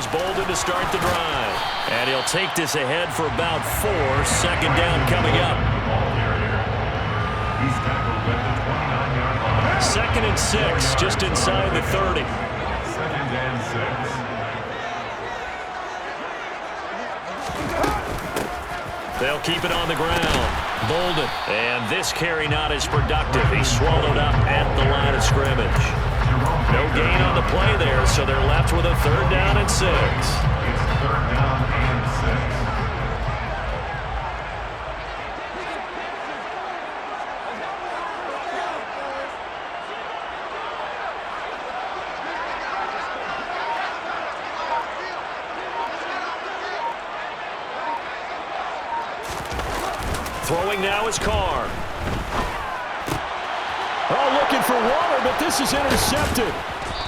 here's Bolden to start the drive. And he'll take this ahead for about 4. Second down coming up. He's tackled at the 29-yard line. Second and 6, just inside the 30. Second and 6. They'll keep it on the ground. Bolden. And this carry not as productive. He's swallowed up at the line of scrimmage. No gain on the play there, so they're left with a third down and 6. It's third down and 6. Throwing now is Carr. Oh, looking for Waller, but this is intercepted.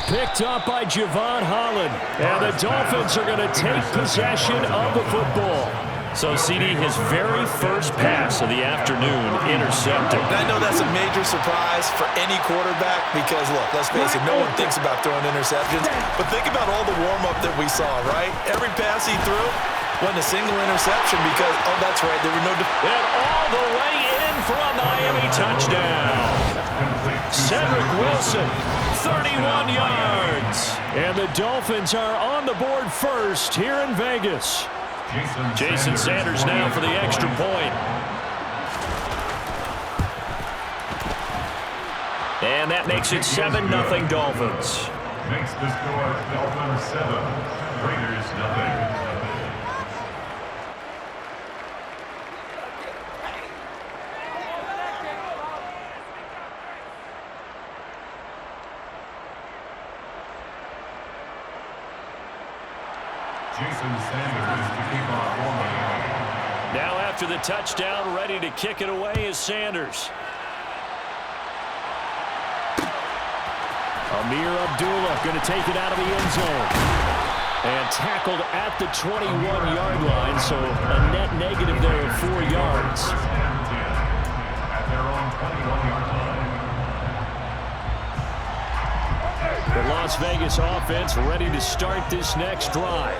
Picked up by Javon Holland. And the Dolphins are going to take possession of the football. So, CD, his very first pass of the afternoon intercepted. And I know that's a major surprise for any quarterback because, look, let's face it, no one thinks about throwing interceptions. But think about all the warm-up that we saw, right? Every pass he threw wasn't a single interception because, oh, that's right, there were no... And all the way in for a Miami touchdown. Cedric Wilson, 31 yards. And the Dolphins are on the board first here in Vegas. Jason Sanders now for the extra point. And that makes it 7-0 Dolphins. Makes the score Dolphins 7, Raiders 0. Jason Sanders to kick off for Miami. Now after the touchdown, ready to kick it away is Sanders. Amir Abdullah going to take it out of the end zone. And tackled at the 21-yard line, so a net negative there of 4 yards. First and 10 at their own 21-yard line. The Las Vegas offense ready to start this next drive.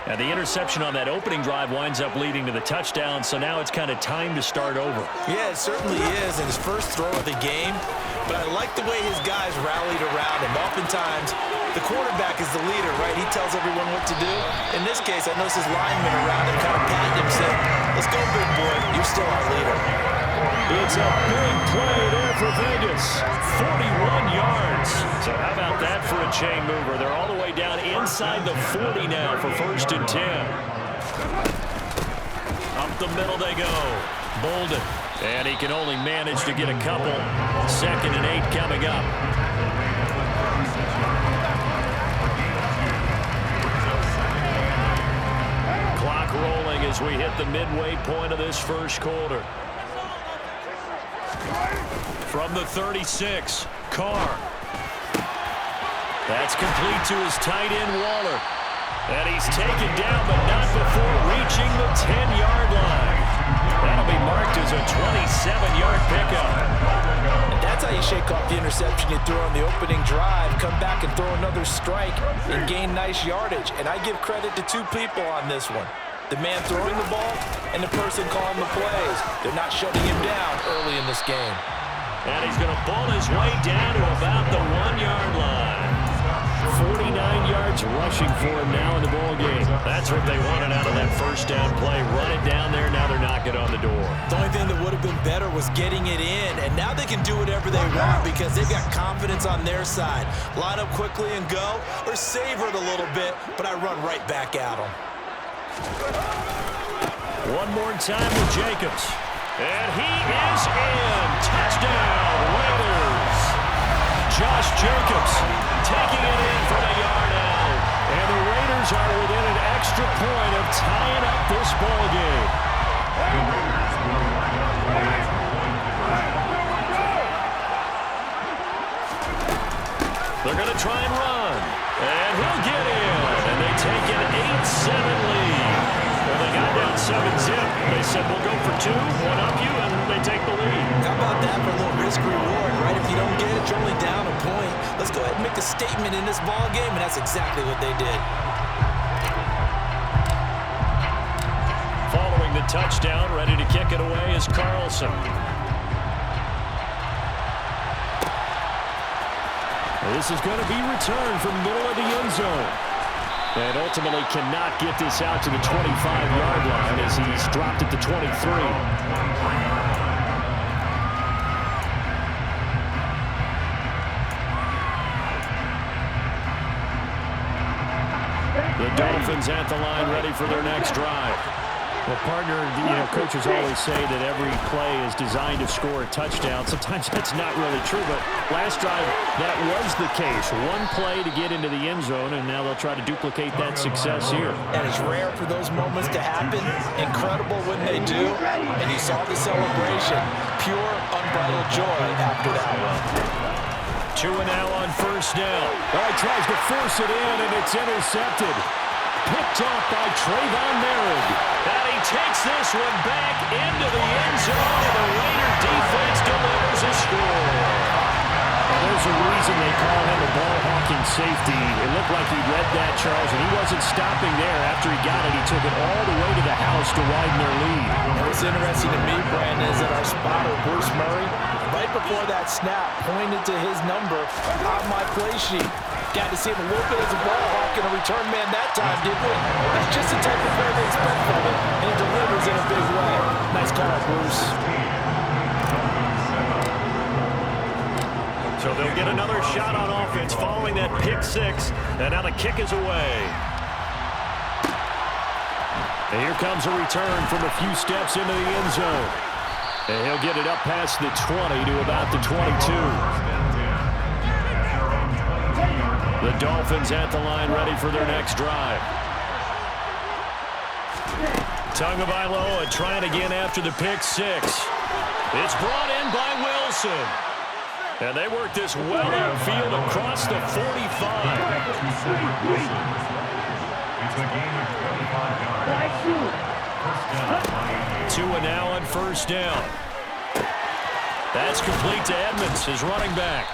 And the interception on that opening drive winds up leading to the touchdown, so now it's kind of time to start over. Yeah, it certainly is in his first throw of the game, but I like the way his guys rallied around him. Oftentimes, the quarterback is the leader, right? He tells everyone what to do. In this case, I noticed his linemen around him kind of patting him, saying, let's go, big boy. You're still our leader. It's a big play there for Vegas. 41 yards. So how about that for a chain mover? They're all the way down inside the 40 now for first and 10. Up the middle they go. Bolden. And he can only manage to get a couple. Second and 8 coming up. Clock rolling as we hit the midway point of this first quarter. From the 36, Carr. That's complete to his tight end, Waller. And he's taken down, but not before reaching the 10-yard line. That'll be marked as a 27-yard pickup. That's how you shake off the interception you threw on the opening drive, come back and throw another strike and gain nice yardage. And I give credit to two people on this one. The man throwing the ball and the person calling the plays. They're not shutting him down early in this game. And he's going to pull his way down to about the 1-yard line. 49 yards rushing for him now in the ball game. That's what they wanted out of that first down play. Run it down there. Now they're knocking on the door. The only thing that would have been better was getting it in. And now they can do whatever they want because they've got confidence on their side. Line up quickly and go, or savor it a little bit, but I run right back at them. One more time with Jacobs. And he is in. Touchdown, Raiders. Josh Jacobs taking it in from a yard out. And the Raiders are within an extra point of tying up this ball game. They're going to try and run. And he'll get in. And they take an 8-7 lead. Well, they got down 7-zip. They said, we'll go for 2, one up you, and they take the lead. How about that for a little risk-reward, right? If you don't get it, you're only down a point. Let's go ahead and make a statement in this ball game, and that's exactly what they did. touchdown. Ready to kick it away is Carlson. This is going to be returned from middle of the end zone. And ultimately cannot get this out to the 25-yard line as he's dropped at the 23. The Dolphins at the line ready for their next drive. Well, partner, coaches always say that every play is designed to score a touchdown. Sometimes that's not really true, but last drive, that was the case. One play to get into the end zone, and now they'll try to duplicate that success here. And it's rare for those moments to happen. Incredible when they do. And you saw the celebration. Pure, unbridled joy after that one. 2 now on first down. He tries to force it in, and it's intercepted. Picked off by Trayvon Merritt. And he takes this one back into the end zone, and the Raider defense delivers a score. There's a reason they call him a ball-hawking safety. It looked like he read that, Charles, and he wasn't stopping there. After he got it, he took it all the way to the house to widen their lead. What's interesting to me, Brandon, is that our spotter, Bruce Murray, right before that snap, pointed to his number on my play sheet. Got to see him a little bit as a ball hawk and a return man that time, didn't we? That's just the type of play they expect from him, and he delivers in a big way. Nice call, Bruce. So they'll get another shot on offense following that pick six, and now the kick is away. And here comes a return from a few steps into the end zone. And he'll get it up past the 20 to about the 22. The Dolphins at the line ready for their next drive. Tagovailoa trying again after the pick six. It's brought in by Wilson. And they work this well upfield across the 45. It's a gain of 25 yards. First down. 2 now on first down. That's complete to Edmonds, his running back.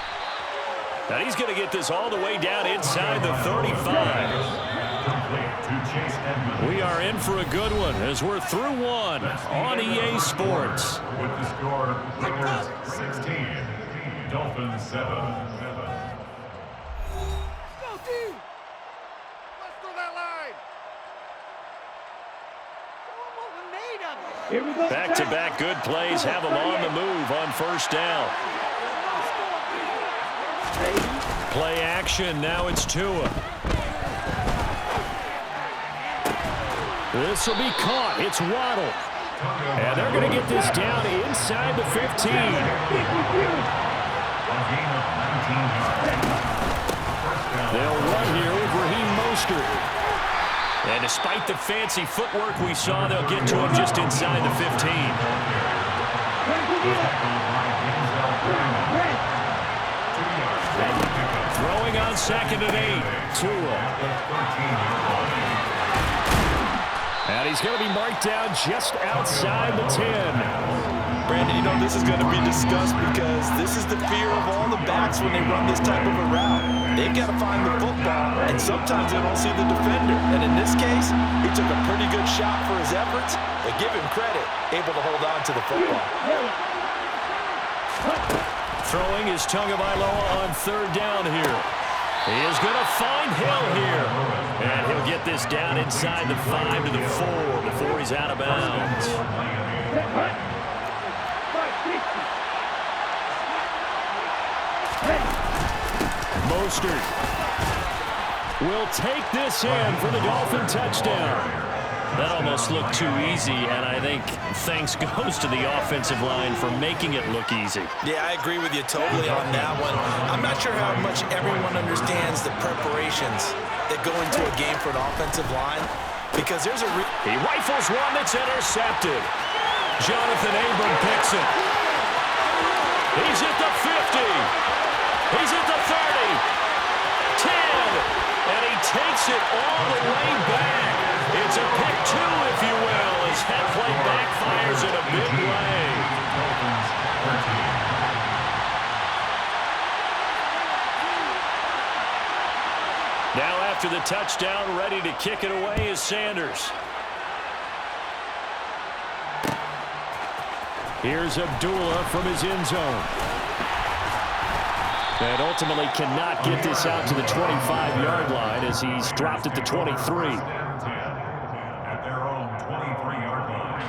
Now he's going to get this all the way down inside the 35. We are in for a good one as we're through one on EA Sports. With the score, Raiders 16, Dolphins 7. Go team! Let's go that line! Show 'em what we're made of. Here we go. Back-to-back good plays have them on the move on first down. Play action, now it's Tua. This will be caught. It's Waddle. And they're going to get this down inside the 15. They'll run here with Raheem Mostert. And despite the fancy footwork we saw, they'll get to him just inside the 15. Throwing on 2nd and 8. Tua. And he's going to be marked down just outside the 10. Brandon, you know this is going to be discussed because this is the fear of all the backs when they run this type of a route. They've got to find the football, and sometimes they don't see the defender. And in this case, he took a pretty good shot for his efforts, but give him credit, able to hold on to the football. Throwing is Tagovailoa on 3rd down here. He is going to find Hill here. And he'll get this down inside the 5 to the 4 before he's out of bounds. Mostert will take this in for the Dolphin touchdown. That almost looked too easy, and I think thanks goes to the offensive line for making it look easy. Yeah, I agree with you totally on that one. I'm not sure how much everyone understands the preparations that go into a game for an offensive line, because there's a... He rifles one that's intercepted. Jonathan Abram picks it. He's at the 50. He's at the 30. 10. And he takes it all the way back. It's a pick 2, if you will, as head play backfires in a big way. Now after the touchdown, ready to kick it away is Sanders. Here's Abdullah from his end zone. And ultimately cannot get this out to the 25-yard line as he's dropped at the 23. At their own 23-yard line.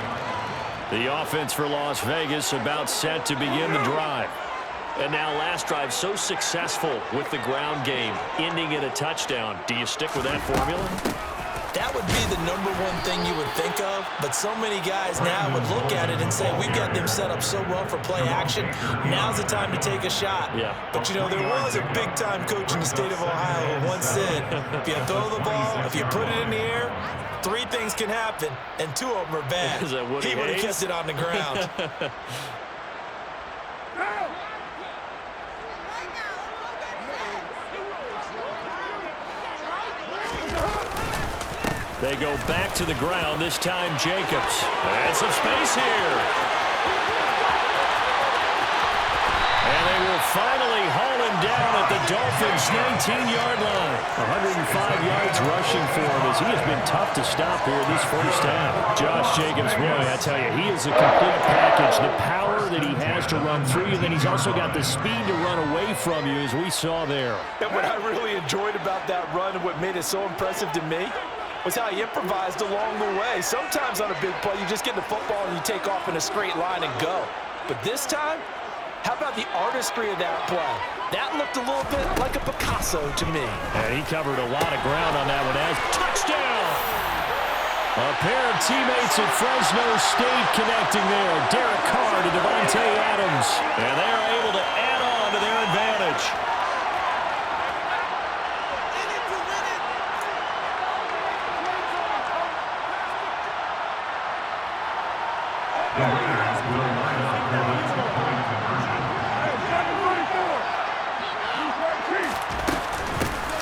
The offense for Las Vegas about set to begin the drive. And now last drive so successful with the ground game, ending in a touchdown. Do you stick with that formula? That would be the number one thing you would think of, but so many guys now would look at it and say, we've got them set up so well for play action. Now's the time to take a shot. Yeah. But, you know, there was a big-time coach in the state of Ohio who once said, if you throw the ball, if you put it in the air, 3 things can happen, and 2 of them are bad. Is that Woody He would have Hayes? kept it on the ground. They go back to the ground, this time Jacobs. And some space here. And they will finally haul him down at the Dolphins' 19-yard line. 105 yards rushing for him as he has been tough to stop here this first half. Josh Jacobs, boy, I tell you, he is a complete package. The power that he has to run through you, then he's also got the speed to run away from you, as we saw there. And what I really enjoyed about that run and what made it so impressive to me was how he improvised along the way. Sometimes on a big play, you just get the football and you take off in a straight line and go. But this time, how about the artistry of that play? That looked a little bit like a Picasso to me. And he covered a lot of ground on that one. As touchdown! A pair of teammates at Fresno State connecting there. Derek Carr to Devontae Adams. And they are able to add on to their advantage. The Raiders will line up for the two-point conversion.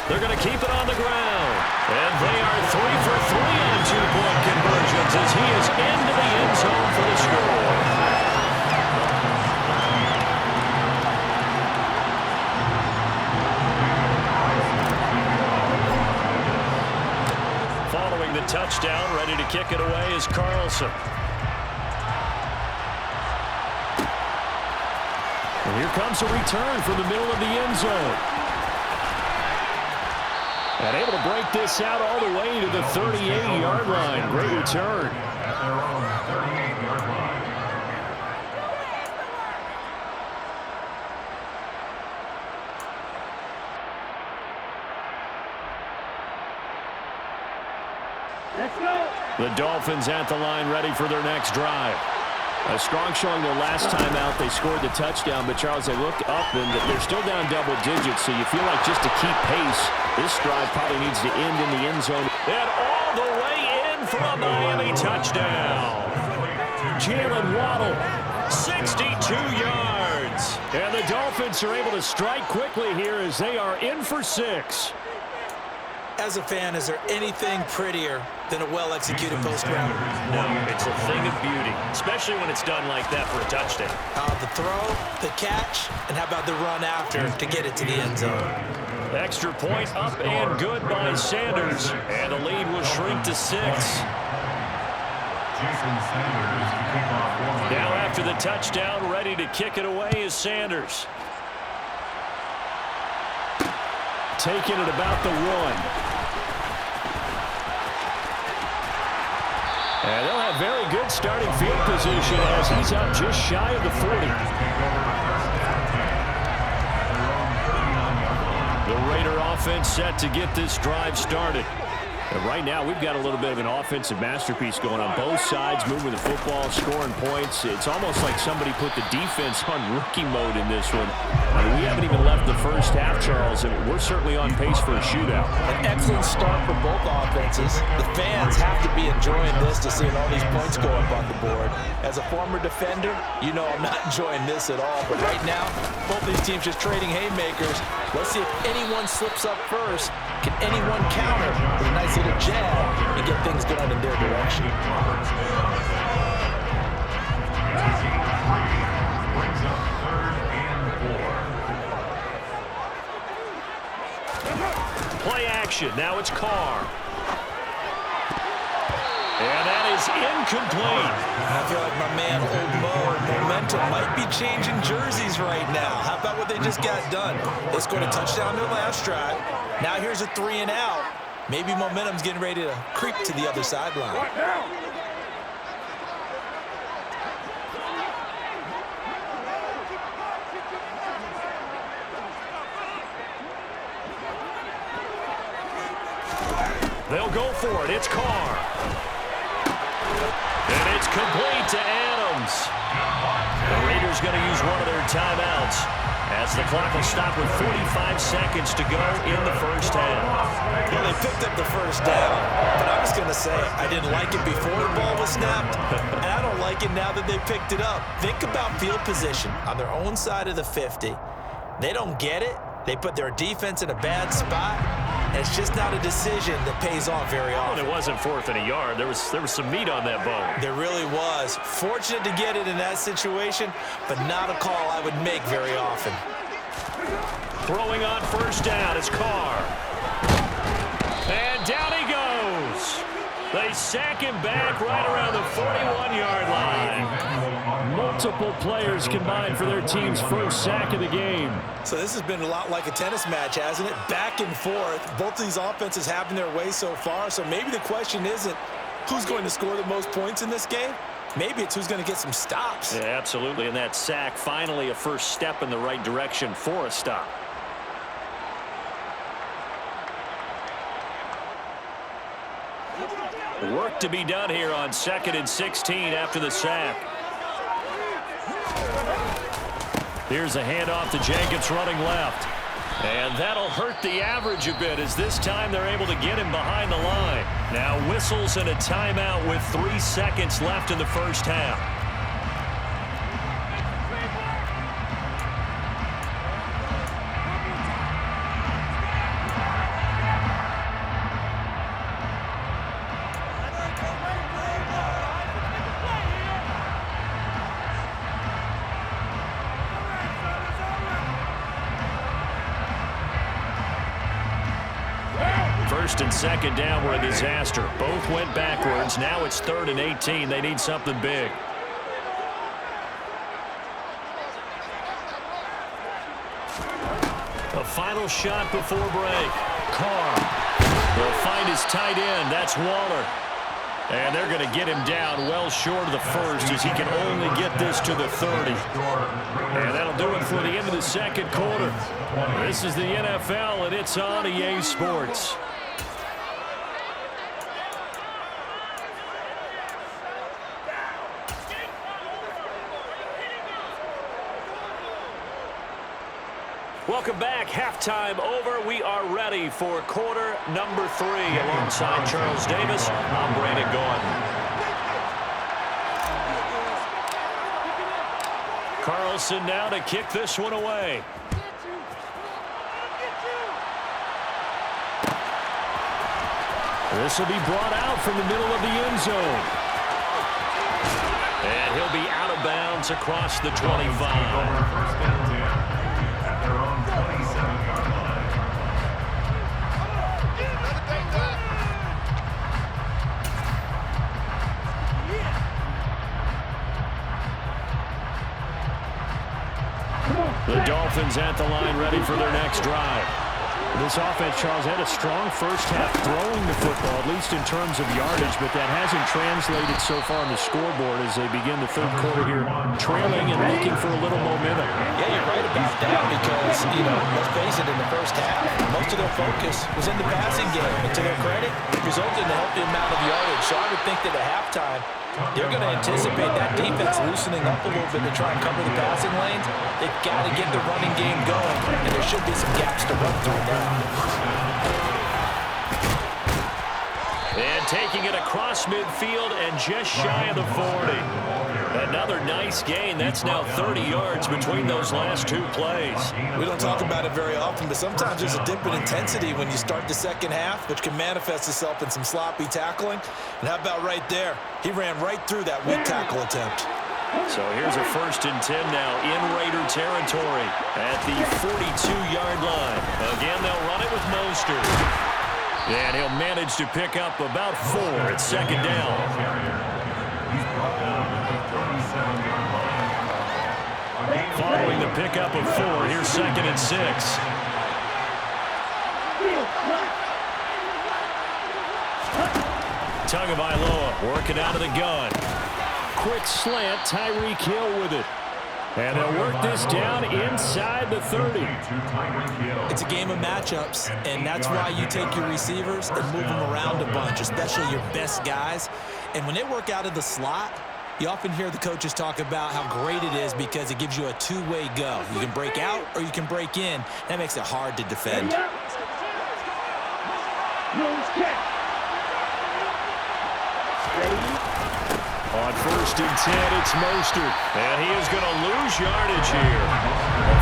They're going to keep it on the ground. And they are 3 for 3 on two-point conversions as he is into the end zone for the score. Following the touchdown, ready to kick it away is Carlson. And here comes a return from the middle of the end zone. And able to break this out all the way to the 38-yard line. Great return. At their own 38-yard line. The Dolphins at the line, ready for their next drive. A strong showing their last time out. They scored the touchdown, but Charles, they look up and they're still down double digits, so you feel like just to keep pace, this drive probably needs to end in the end zone. And all the way in for a Miami touchdown. Jalen Waddle, 62 yards. and the Dolphins are able to strike quickly here as they are in for 6. As a fan, is there anything prettier than a well-executed post route? No, it's a thing of beauty, especially when it's done like that for a touchdown. The throw, the catch, and how about the run after to get it to the end zone? Extra point up and good by Sanders. And the lead will shrink to 6. Jason Sanders to kick off one. Now after the touchdown, ready to kick it away is Sanders. Taking it about the 1. And they'll have very good starting field position as he's up just shy of the 40. The Raider offense set to get this drive started. And right now, we've got a little bit of an offensive masterpiece going on both sides, moving the football, scoring points. It's almost like somebody put the defense on rookie mode in this one. I mean, we haven't even left the first half, Charles, and we're certainly on pace for a shootout. An excellent start for both offenses. The fans have to be enjoying this to see all these points go up on the board. As a former defender, you know I'm not enjoying this at all. But right now, both these teams just trading haymakers. Let's see if anyone slips up first. Can anyone counter with a nice little jab and get things going in their direction? Brings up 3rd and 4. Play action. Now it's Carr. And that is incomplete. I feel like my man, Old Mo, momentum might be changing jerseys right now. How about what they just got done? They scored a touchdown their last drive. Now here's a 3 and out. Maybe momentum's getting ready to creep to the other sideline. They'll go for it. It's Carr. And it's complete to Adams. The Raiders going to use one of their timeouts as the clock will stop with 45 seconds to go in the first half. Well, they picked up the first down, but I was going to say I didn't like it before the ball was snapped, and I don't like it now that they picked it up. Think about field position on their own side of the 50. They don't get it. They put their defense in a bad spot, and it's just not a decision that pays off very often. Well, it wasn't 4th and a yard. There was some meat on that bone. There really was. Fortunate to get it in that situation, but not a call I would make very often. Throwing on first down is Carr. And down he goes. They sack him back right around the 41-yard line. Multiple players combined for their team's first sack of the game. So this has been a lot like a tennis match, hasn't it? Back and forth. Both of these offenses having their way so far. So maybe the question isn't who's going to score the most points in this game. Maybe it's who's going to get some stops. Yeah, absolutely. And that sack, finally a first step in the right direction for a stop. Work to be done here on 2nd and 16 after the sack. Here's a handoff to Jenkins running left. And that'll hurt the average a bit as this time they're able to get him behind the line. Now whistles and a timeout with 3 seconds left in the first half. First and second down were a disaster. Both went backwards. Now it's 3rd and 18. They need something big. A final shot before break. Carr will find his tight end. That's Waller. And they're going to get him down well short of the first as he can only get this to the 30. And that'll do it for the end of the second quarter. This is the NFL, and it's on EA Sports. Welcome back. Halftime over. We are ready for quarter number 3. Alongside Charles Davis, I'm Brandon Gaudin. Carlson now to kick this one away. This will be brought out from the middle of the end zone. And he'll be out of bounds across the 25. The Dolphins at the line ready for their next drive. This offense, Charles, had a strong first half throwing the football, at least in terms of yardage, but that hasn't translated so far on the scoreboard as they begin the third quarter here, trailing and looking for a little momentum. Yeah, you're right about that because, let's face it, in the first half, most of their focus was in the passing game. And to their credit, it resulted in a healthy amount of yardage. So I would think that at halftime, they're going to anticipate that defense loosening up a little bit to try and cover the passing lanes. They've got to get the running game going, and there should be some gaps to run through now. And taking it across midfield and just shy of the 40. Another nice gain. That's now 30 yards between those last 2 plays. We don't talk about it very often, but sometimes there's a dip in intensity when you start the second half, which can manifest itself in some sloppy tackling. And how about right there? He ran right through that weak tackle attempt. So here's a 1st and 10 now in Raider territory at the 42-yard line. Again, they'll run it with Mostert. And he'll manage to pick up about 4 at second down. Following the pickup of 4, here's 2nd and 6. Tagovailoa working out of the gun. Quick slant, Tyreek Hill with it. And they'll work this down inside the 30. It's a game of matchups, and that's why you take your receivers and move them around a bunch, especially your best guys. And when they work out of the slot, you often hear the coaches talk about how great it is because it gives you a two-way go. You can break out or you can break in. That makes it hard to defend. On 1st and 10, it's Mostert. And he is going to lose yardage here.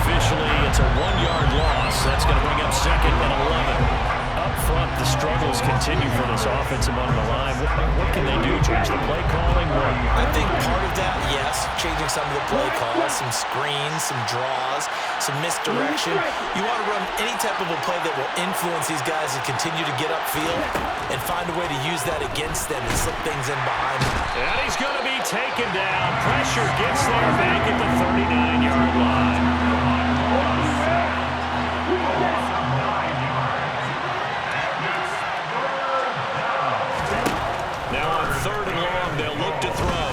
Officially, it's a 1-yard loss. That's going to bring up 2nd and 11. Up front, the struggles continue for this offense among the line. What can they do? Change the play calling? I think part of that, yes, changing some of the play calls, some screens, some draws, some misdirection. You want to run any type of a play that will influence these guys to continue to get upfield and find a way to use that against them and slip things in behind them. And he's going to be taken down. Pressure gets there back at the 39-yard line. Now on 3rd and long, they'll look to throw.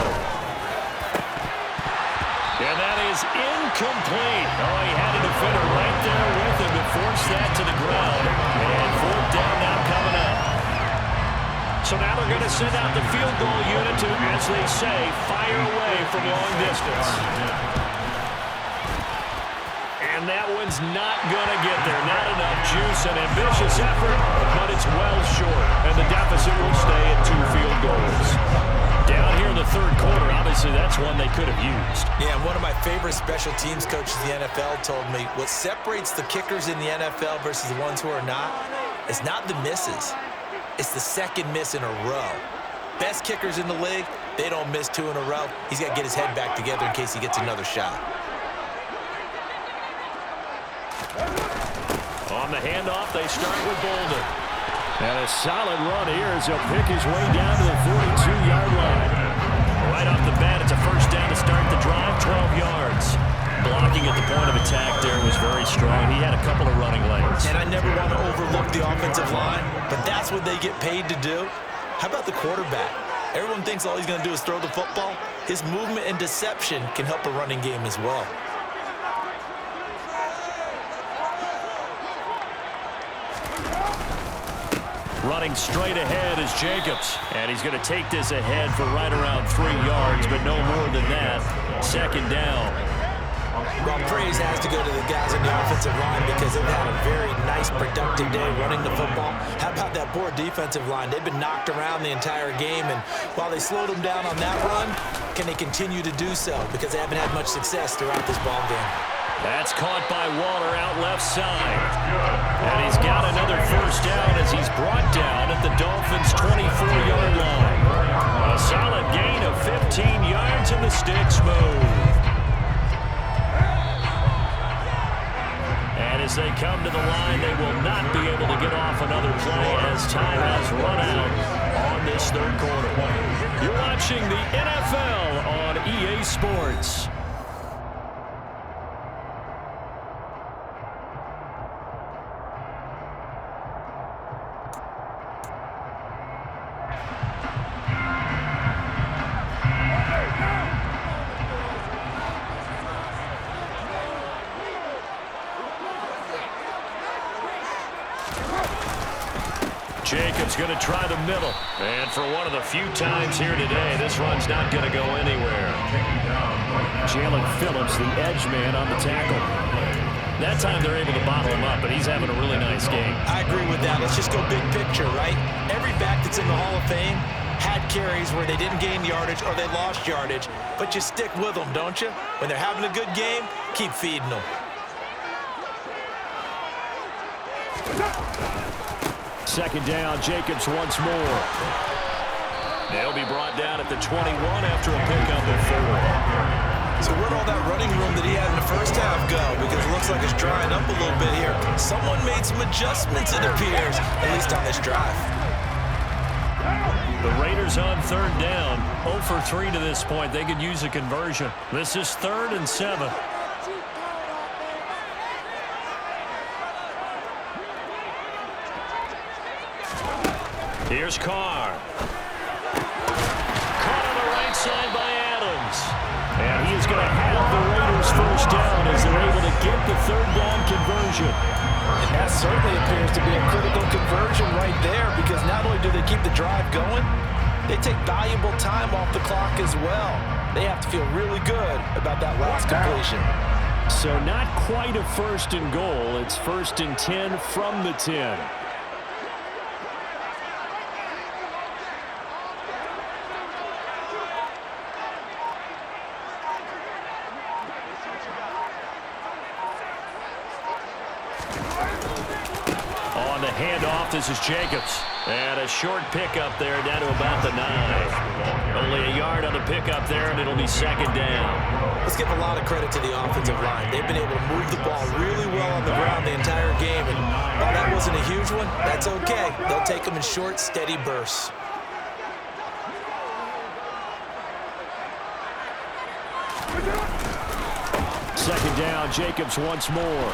And that is incomplete. Oh, he had a defender right there with him to force that to the ground. And 4th down now coming up. So now they're going to send out the field goal unit to, as they say, fire away from long distance. And that one's not going to get there. Not enough juice, an ambitious effort, but it's well short. And the deficit will stay at 2 field goals. Down here in the 3rd quarter, obviously that's one they could have used. Yeah, one of my favorite special teams coaches in the NFL told me what separates the kickers in the NFL versus the ones who are not is not the misses. It's the 2nd miss in a row. Best kickers in the league, they don't miss 2 in a row. He's got to get his head back together in case he gets another shot. On the handoff, they start with Bolden. And a solid run here as he'll pick his way down to the 42-yard line. Right off the bat, it's a 1st down to start the drive, 12 yards. Blocking at the point of attack there was very strong. He had a couple of running lanes. And I never want to overlook the offensive line, but that's what they get paid to do. How about the quarterback? Everyone thinks all he's going to do is throw the football. His movement and deception can help a running game as well. Running straight ahead is Jacobs. And he's going to take this ahead for right around 3 yards, but no more than that. 2nd down. Well, praise has to go to the guys on the offensive line because they've had a very nice, productive day running the football. How about that poor defensive line? They've been knocked around the entire game, and while they slowed them down on that run, can they continue to do so? Because they haven't had much success throughout this ball game. That's caught by Waller out left side. And he's got another 1st down as he's brought down at the Dolphins' 24-yard line. A solid gain of 15 yards and the sticks move. And as they come to the line, they will not be able to get off another play as time has run out on this 3rd quarter. You're watching the NFL on EA Sports. Jacobs going to try the middle. And for one of the few times here today, this run's not going to go anywhere. Jalen Phillips, the edge man on the tackle. That time they're able to bottle him up, but he's having a really nice game. I agree with that. Let's just go big picture, right? Every back that's in the Hall of Fame had carries where they didn't gain yardage or they lost yardage, but you stick with them, don't you? When they're having a good game, keep feeding them. Second down, Jacobs once more. They'll be brought down at the 21 after a pickup of 4. So where'd all that running room that he had in the first half go? Because it looks like it's drying up a little bit here. Someone made some adjustments, it appears, at least on this drive. The The Raiders on third down. 0 for 3 to this point. They could use a conversion. This is 3rd and 7. Here's Carr. Caught on the right side by Adams. And he is going to have the Raiders first down as they're able to get the third down conversion. And that certainly appears to be a critical conversion right there, because not only do they keep the drive going, they take valuable time off the clock as well. They have to feel really good about that last completion. So not quite a 1st and goal. It's 1st and 10 from the 10. On the handoff, this is Jacobs. And a short pickup there down to about the 9. Only a yard on the pickup there, and it'll be 2nd down. Let's give a lot of credit to the offensive line. They've been able to move the ball really well on the ground the entire game. And while that wasn't a huge one, that's okay. They'll take them in short, steady bursts. Second down, Jacobs once more.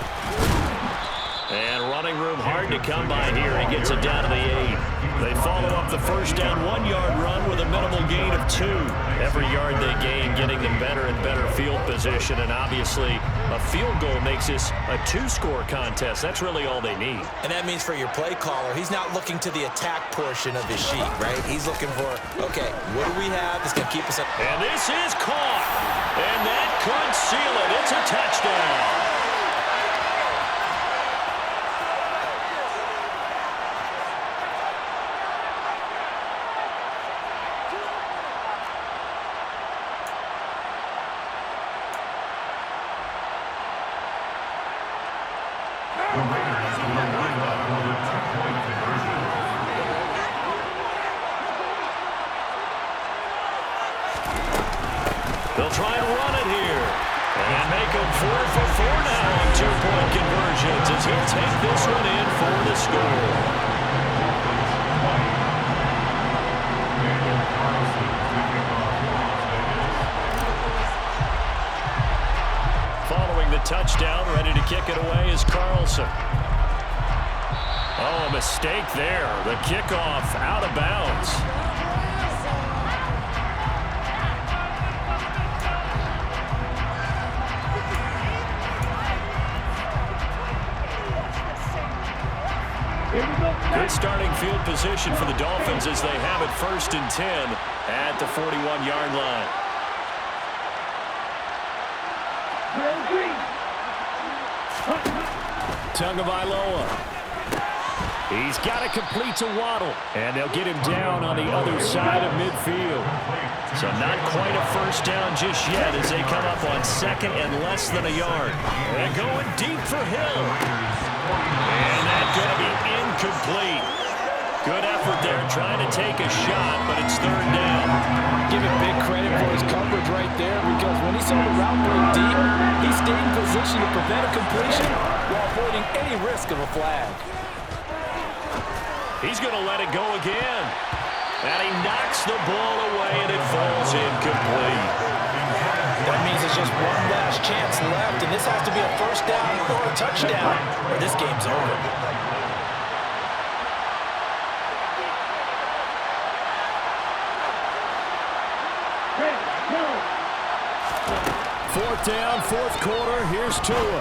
And running room hard to come by here. He gets it down to the 8. They follow up the first down 1-yard run with a minimal gain of 2. Every yard they gain getting them better and better field position. And obviously a field goal makes this a 2-score contest. That's really all they need. And that means for your play caller, he's not looking to the attack portion of his sheet, right? He's looking for, okay, what do we have that's going to keep us up? And this is caught. And that could seal it. It's a touchdown. The Raiders will line up for the 2-point conversion. They'll try and run it here. And make them 4 for 4 now on 2-point conversions as he'll take this one in for the score. Following the touchdown, ready to kick it away is Carlson. Oh, a mistake there. The kickoff out of bounds. Good starting field position for the Dolphins as they have it 1st and 10 at the 41-yard line. Tagovailoa. He's got to complete to Waddle. And they'll get him down on the other side of midfield. So not quite a first down just yet as they come up on 2nd and less than a yard. And going deep for Hill. And that's going to be incomplete. Good effort there trying to take a shot, but it's 3rd down. Give him big credit for his coverage right there, because when he saw the route break deep, he stayed in position to prevent a completion while avoiding any risk of a flag. He's going to let it go again. And he knocks the ball away, and it falls incomplete. That means there's just one last chance left, and this has to be a first down or a touchdown, or this game's over. 4th down, 4th quarter. Here's Tua.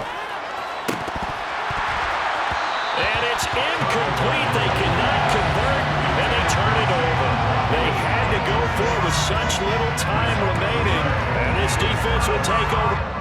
And it's incomplete. They cannot convert, and they turn it over. They had to go for it with such little time remaining, and this defense will take over.